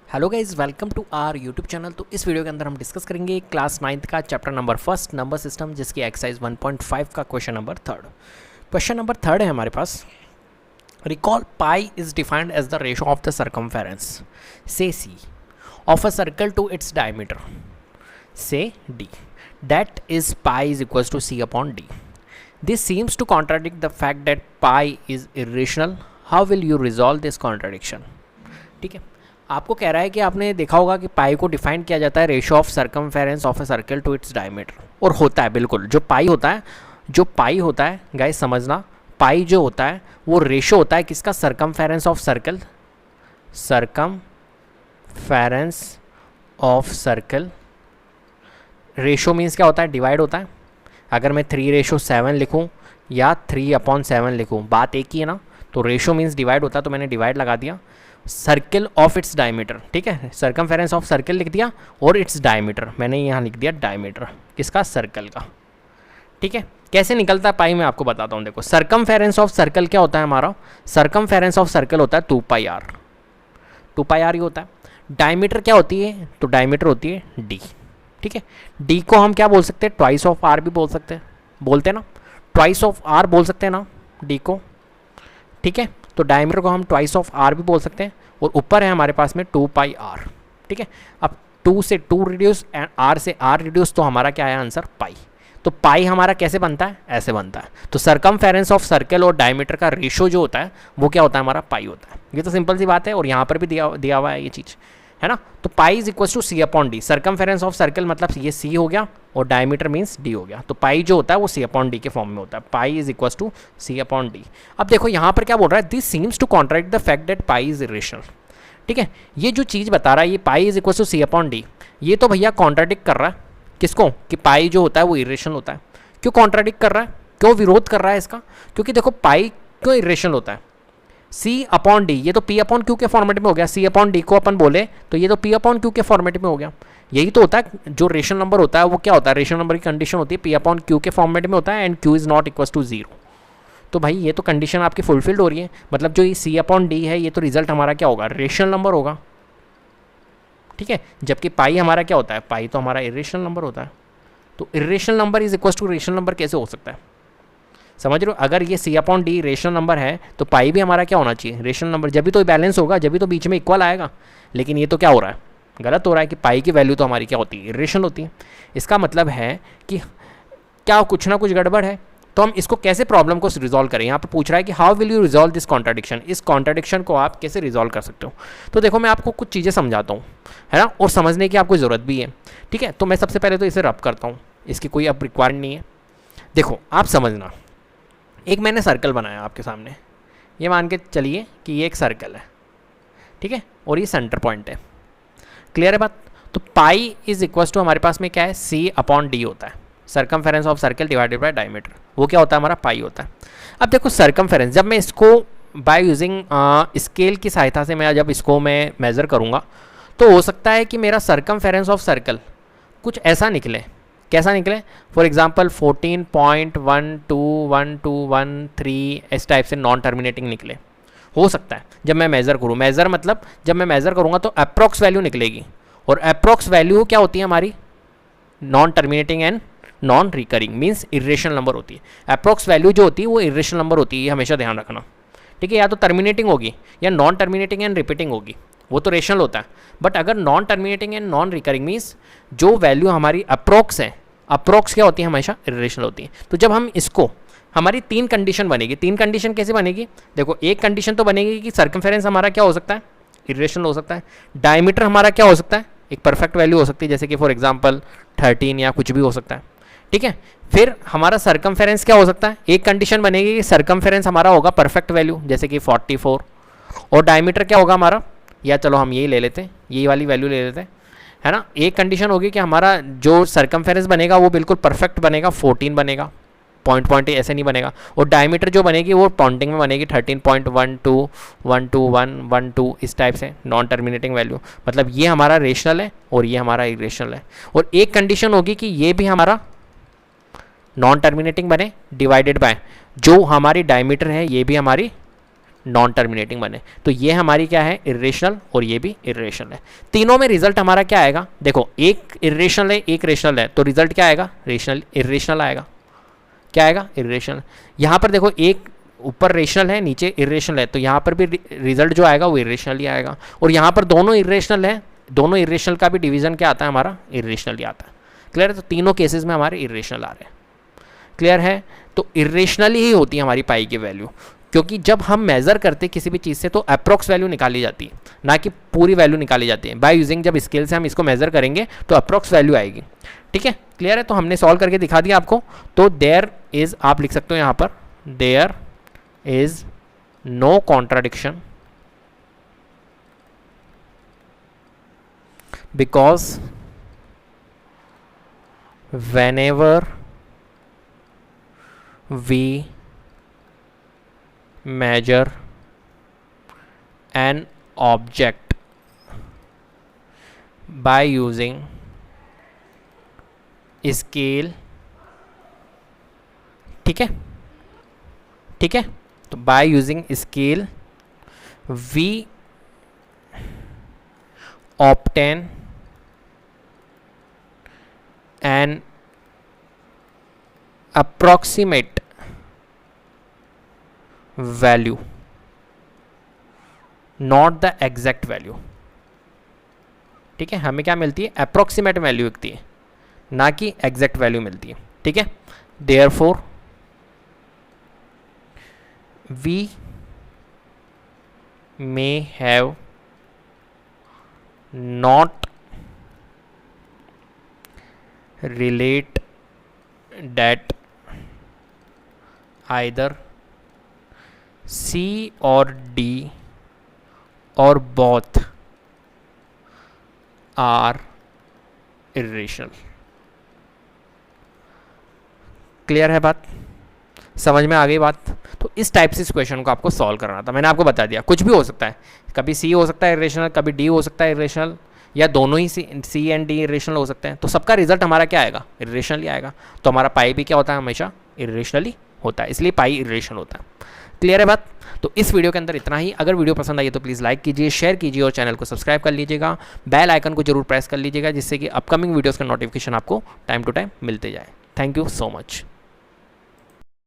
Hello guys, welcome to our YouTube channel. तो इस video के अंदर हम डिस्कस करेंगे क्लास 9th का chapter number first number system, जिसकी एक्सरसाइज 1.5 का question number third. Question number third है हमारे पास, recall pi is defined as the ratio of the circumference से C of a circle to its diameter से D, that is pi is equals to C upon D. This seems to contradict the fact that pi is irrational. How will you resolve this contradiction? ठीक है, आपको कह रहा है कि आपने देखा होगा कि पाई को डिफाइन किया जाता है ratio of circumference of a circle to its diameter, और होता है बिल्कुल जो पाई होता है गाइस समझना, पाई जो होता है वो रेशो होता है किसका? Circumference of circle. Circumference of circle ratio means क्या होता है? डिवाइड होता है। अगर मैं 3:7 लिखूँ या 3/7 लिखूँ, बात एक ही है ना। तो रेशो मीन्स डिवाइड होता है, तो मैंने डिवाइड लगा दिया। सर्किल ऑफ इट्स डायमीटर, ठीक है, सर्कमफेरेंस ऑफ सर्कल लिख दिया, और इट्स डायमीटर मैंने यहाँ लिख दिया डायमीटर किसका? सर्कल का। ठीक है, कैसे निकलता है पाई मैं आपको बताता हूँ। देखो, सर्कमफेरेंस ऑफ सर्कल क्या होता है हमारा? सर्कमफेरेंस ऑफ सर्कल होता है 2πr। 2πr ही होता है। डायमीटर क्या होती है? तो डायमीटर होती है d। ठीक है, d को हम क्या बोल सकते हैं? ट्वाइस ऑफ r भी बोल सकते हैं, बोलते हैं ना, ट्वाइस ऑफ r बोल सकते हैं ना d को। ठीक है, तो डायमीटर को हम ट्वाइस ऑफ r भी बोल सकते हैं, और ऊपर है हमारे पास में 2πr। ठीक है, अब 2 से 2 रिड्यूस एंड r से r रिड्यूस, तो हमारा क्या है आंसर? पाई। तो पाई हमारा कैसे बनता है? ऐसे बनता है। तो सर्कमफेरेंस ऑफ सर्कल और डायमीटर का रेशो जो होता है वो क्या होता है? हमारा पाई होता है। ये तो सिंपल सी बात है, और यहाँ पर भी दिया हुआ है ये चीज़, है ना। तो pi is equal to C upon D. Circumference of circle मतलब ये सी हो गया, और डायमीटर मीन्स डी हो गया। तो पाई जो होता है वो सी अपॉन डी के फॉर्म में होता है। Pi is equal to C upon D. अब देखो यहाँ पर क्या बोल रहा है? This seems to contract the fact that pi is irrational. ठीक है, ये जो चीज़ बता रहा है ये pi is equal to C upon D, ये तो भैया कॉन्ट्राडिक्ट कर रहा है किसको? कि पाई जो होता है वो इरेशनल होता है। क्यों कॉन्ट्राडिक्ट कर रहा है? क्यों विरोध कर रहा है इसका? क्योंकि देखो पाई क्यों इरेशनल होता है? सी अपॉन डी, ये तो पी अपॉन क्यू के फॉर्मेट में हो गया। सी अपॉन डी को अपन बोले तो ये तो पी अपॉन क्यू के फॉर्मेट में हो गया। यही तो होता है, जो रेशनल नंबर होता है वो क्या होता है? रेशनल नंबर की कंडीशन होती है पी अपॉन क्यू के फॉर्मेट में होता है, and Q is not equal to 0। तो भाई ये तो कंडीशन आपकी फुलफिल्ड हो रही है, मतलब जो ये सी अपॉन डी है ये तो रिजल्ट हमारा क्या होगा? रेशनल नंबर होगा। ठीक है, जबकि पाई हमारा क्या होता है? पाई तो हमारा इरेशनल नंबर होता है। तो irrational number is equal to rational number कैसे हो सकता है? समझ रहे हो? अगर ये C upon D rational number है तो पाई भी हमारा क्या होना चाहिए? Rational number. जब भी तो बैलेंस होगा, जब भी तो बीच में इक्वल आएगा। लेकिन ये तो क्या हो रहा है? गलत हो रहा है कि पाई की वैल्यू तो हमारी क्या होती है? इरेशनल होती है। इसका मतलब है कि क्या कुछ ना कुछ गड़बड़ है। तो हम इसको कैसे प्रॉब्लम को रिजॉल्व करें? यहाँ पर पूछ रहा है कि how will you resolve this contradiction. इस कॉन्ट्राडिक्शन को आप कैसे रिजॉल्व कर सकते हो? तो देखो मैं आपको कुछ चीज़ें समझाता हूँ, है ना, और समझने की आपको ज़रूरत भी है। ठीक है, तो मैं सबसे पहले तो इसे रब करता हूँ, इसकी कोई अब रिक्वायरमेंट नहीं है। देखो आप समझना, एक मैंने सर्कल बनाया आपके सामने, ये मान के चलिए कि ये एक सर्कल है, ठीक है, और ये सेंटर पॉइंट है। क्लियर है बात? तो पाई इज इक्वल टू हमारे पास में क्या है? सी अपॉन डी होता है, circumference of circle divided by diameter, वो क्या होता है? हमारा पाई होता है। अब देखो सर्कमफेरेंस, जब मैं इसको बाय यूजिंग स्केल की सहायता से मैं जब इसको मैं मेज़र करूँगा तो हो सकता है कि मेरा सर्कमफेरेंस ऑफ सर्कल कुछ ऐसा निकले। कैसा निकले? फॉर एग्जाम्पल 14.121213 इस टाइप से नॉन टर्मिनेटिंग निकले, हो सकता है जब मैं मेज़र करूँ। मेज़र मतलब जब मैं मेज़र करूँगा तो अप्रॉक्स वैल्यू निकलेगी, और अप्रॉक्स वैल्यू क्या होती है हमारी? Non terminating and non recurring, means irrational number होती है। अप्रॉक्स वैल्यू जो होती है वो इरेशनल नंबर होती है, ये हमेशा ध्यान रखना। ठीक है, या तो टर्मिनेटिंग होगी या नॉन टर्मिनेटिंग एंड रिपीटिंग होगी, वो तो रेशनल होता है। बट अगर non terminating and non recurring means जो वैल्यू हमारी अप्रॉक्स है, अप्रॉक्स क्या होती है? हमेशा इरेशनल होती है। तो जब हम इसको, हमारी 3 कंडीशन बनेगी। 3 कंडीशन कैसे बनेगी? देखो, एक कंडीशन तो बनेगी कि सर्कमफेरेंस हमारा क्या हो सकता है? इरेशनल हो सकता है। डायमीटर हमारा क्या हो सकता है? एक परफेक्ट वैल्यू हो सकती है, जैसे कि फॉर एग्जाम्पल 13 या कुछ भी हो सकता है। ठीक है, फिर हमारा सर्कमफेरेंस क्या हो सकता है? एक कंडीशन बनेगी कि सर्कमफेरेंस हमारा होगा परफेक्ट वैल्यू, जैसे कि 44, और डायमीटर क्या होगा हमारा? या चलो हम यही ले लेते हैं, यही वाली वैल्यू ले लेते हैं, है ना। एक कंडीशन होगी कि हमारा जो सर्कमफेरेंस बनेगा वो बिल्कुल परफेक्ट बनेगा, 14 बनेगा, पॉइंट ऐसे नहीं बनेगा। और डायमीटर जो बनेगी वो पॉइंटिंग में बनेगी, 13.121212 इस टाइप से नॉन टर्मिनेटिंग वैल्यू। मतलब ये हमारा रेशनल है और ये हमारा इरेशनल है। और एक कंडीशन होगी कि ये भी हमारा नॉन टर्मिनेटिंग बने, डिवाइडेड बाय जो हमारी डायमीटर है ये भी हमारी नॉन टर्मिनेटिंग बने। तो ये हमारी क्या है, इर्रेशनल, और ये भी इर्रेशनल है। तीनों में रिजल्ट हमारा क्या आएगा, देखो एक इर्रेशनल है एक रेशनल है, तो रिजल्ट क्या आएगा, रेशनल इर्रेशनल आएगा। क्या आएगा, इर्रेशनल। यहाँ पर देखो एक ऊपर रेशनल है नीचे इर्रेशनल है, तो यहाँ पर भी रिजल्ट जो आएगा वो इर्रेशनल ही आएगा। और यहाँ पर दोनों इर्रेशनल है, दोनों इर्रेशनल का भी डिवीजन क्या आता है हमारा, इर्रेशनल ही आता है। क्लियर है, तो तीनों केसेस में हमारे इर्रेशनल आ रहे हैं। क्लियर है, तो इर्रेशनल ही होती है हमारी पाई की वैल्यू, क्योंकि जब हम मेज़र करते हैं किसी भी चीज़ से तो अप्रॉक्स वैल्यू निकाली जाती है, ना कि पूरी वैल्यू निकाली जाती है। बाय यूजिंग जब स्केल से हम इसको मेज़र करेंगे तो अप्रॉक्स वैल्यू आएगी। ठीक है, क्लियर है, तो हमने सॉल्व करके दिखा दिया आपको। तो देयर इज़, आप लिख सकते हो यहाँ पर, there is no contradiction because whenever we measure an object by using scale, ठीक है, ठीक है, तो by using scale we obtain an approximate value, not the exact value। ठीक है, हमें क्या मिलती है, अप्रोक्सीमेट वैल्यू मिलती है, ना कि एग्जैक्ट वैल्यू मिलती है। ठीक है, therefore we may have not relate that either C or D or both are irrational। Clear है बात, समझ में आ गई बात। तो इस टाइप से इस क्वेश्चन को आपको सॉल्व करना था, मैंने आपको बता दिया। कुछ भी हो सकता है, कभी सी हो सकता है इर्रेशनल, कभी डी हो सकता है इर्रेशनल, या दोनों ही सी एंड डी इर्रेशनल हो सकते हैं। तो सबका रिजल्ट हमारा क्या आएगा, इर्रेशनल आएगा। तो हमारा पाई भी क्या होता है, हमेशा इर्रेशनली होता है, इसलिए पाई इर्रेशनल होता है। क्लियर है बात। तो इस वीडियो के अंदर इतना ही। अगर वीडियो पसंद आई तो प्लीज़ लाइक कीजिए, शेयर कीजिए और चैनल को सब्सक्राइब कर लीजिएगा। बेल आइकन को जरूर प्रेस कर लीजिएगा, जिससे कि अपकमिंग वीडियोज़ का नोटिफिकेशन आपको टाइम टू टाइम मिलते जाए। Thank you so much.